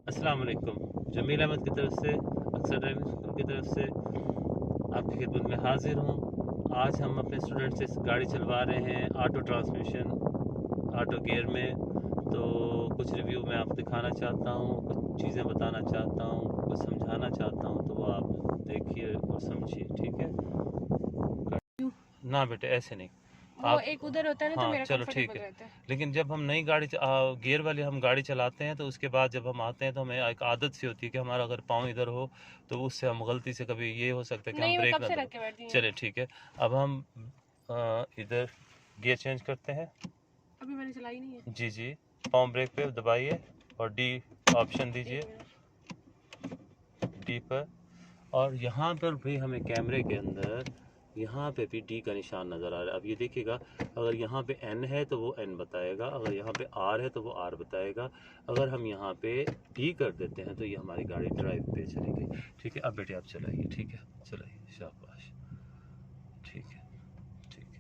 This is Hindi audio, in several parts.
अस्सलाम वालेकुम। जमील अहमद की तरफ से, अक्सर ड्राइविंग स्कूल की तरफ से आपकी खिदमत में हाजिर हूँ। आज हम अपने स्टूडेंट से गाड़ी चलवा रहे हैं ऑटो ट्रांसमिशन, ऑटो गियर में। तो कुछ रिव्यू मैं आपको दिखाना चाहता हूँ, कुछ चीज़ें बताना चाहता हूँ, कुछ समझाना चाहता हूँ, तो वो आप देखिए और समझिए, ठीक है। ना बेटे ऐसे नहीं, वो आप एक उधर होता है ना, तो हाँ मेरा चलो ठीक कंफर्टेबल है। रहता है। लेकिन जब हम नई गाड़ी गियर वाली हम गाड़ी चलाते हैं तो उसके बाद जब हम आते हैं तो हमें एक आदत सी होती है कि हमारा अगर पाँव इधर हो तो उससे हम गलती से कभी ये हो सकता है कि हम नहीं, मैं ब्रेक कब ना से दबा। रख के बैठी हूँ। चले ठीक है। अब हम इधर गियर चेंज करते हैं। अभी मैंने चलाई नहीं है। जी जी, पाँव ब्रेक पे दबाइए और डी ऑप्शन एक दीजिए, मिनट। डी पर। और यहाँ पर भी हमें कैमरे के अंदर यहाँ पे भी डी का निशान नज़र आ रहा है। अब ये देखिएगा, अगर यहाँ पे एन है तो वो एन बताएगा, अगर यहाँ पे आर है तो वो आर बताएगा। अगर हम यहाँ पे डी कर देते हैं तो ये हमारी गाड़ी ड्राइव पे चली गई। ठीक है, अब बेटे आप चलाइए। ठीक है, चलाइए, शाबाश। ठीक है, ठीक है।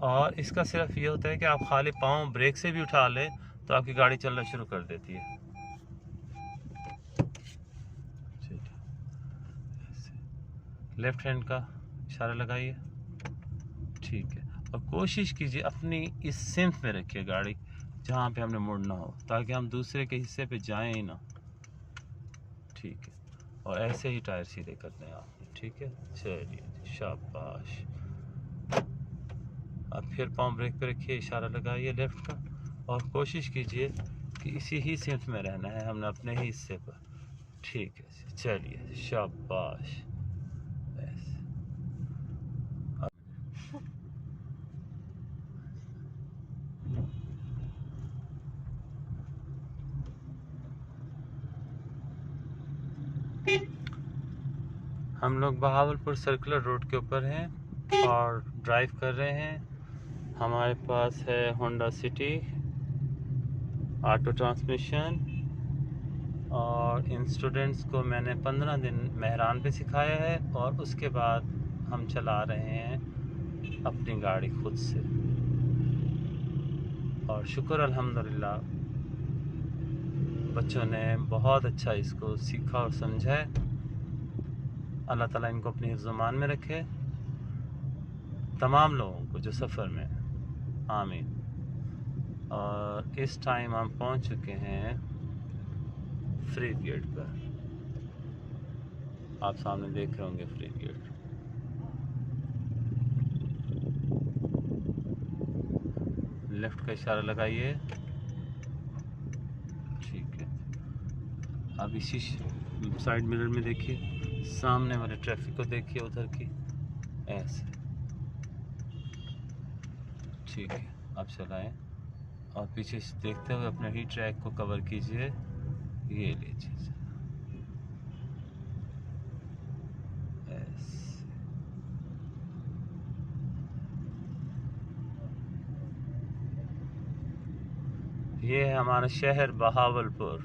और इसका सिर्फ ये होता है कि आप खाली पाँव ब्रेक से भी उठा लें तो आपकी गाड़ी चलना शुरू कर देती है। लेफ्ट हैंड का इशारा लगाइए। ठीक है। और कोशिश कीजिए अपनी इस सिम्त में रखिए गाड़ी जहाँ पे हमने मुड़ना हो, ताकि हम दूसरे के हिस्से पे जाएं ही ना। ठीक है। और ऐसे ही टायर सीधे करने हैं आपने। ठीक है, चलिए, शाबाश। अब फिर पाँव ब्रेक पे रखिए, इशारा लगाइए लेफ्ट का, और कोशिश कीजिए कि इसी ही सिम्त में रहना है हमने, अपने ही हिस्से पर। ठीक है, चलिए, शाबाश। ऐसे। हम लोग बहावलपुर सर्कुलर रोड के ऊपर हैं और ड्राइव कर रहे हैं। हमारे पास है होंडा सिटी ऑटो ट्रांसमिशन, और इन स्टूडेंट्स को मैंने 15 दिन मेहरान पे सिखाया है, और उसके बाद हम चला रहे हैं अपनी गाड़ी खुद से। और शुक्र अल्हम्दुलिल्लाह, बच्चों ने बहुत अच्छा इसको सीखा और समझा है। अल्लाह ताला इनको अपनी हिफ्ज़-ओ-मान में रखे, तमाम लोगों को जो सफ़र में, आमीन। और इस टाइम हम पहुंच चुके हैं फ्री गेट पर। आप सामने देख रहे होंगे फ्री गेट। लेफ्ट का इशारा लगाइए। ठीक है। अब इसी साइड मिरर में देखिए, सामने वाले ट्रैफिक को देखिए, उधर की, ऐसे। ठीक है, अब चलाएं और पीछे से देखते हुए अपने ही ट्रैक को कवर कीजिए। ये लीजिए, ऐसे। ये है हमारा शहर बहावलपुर।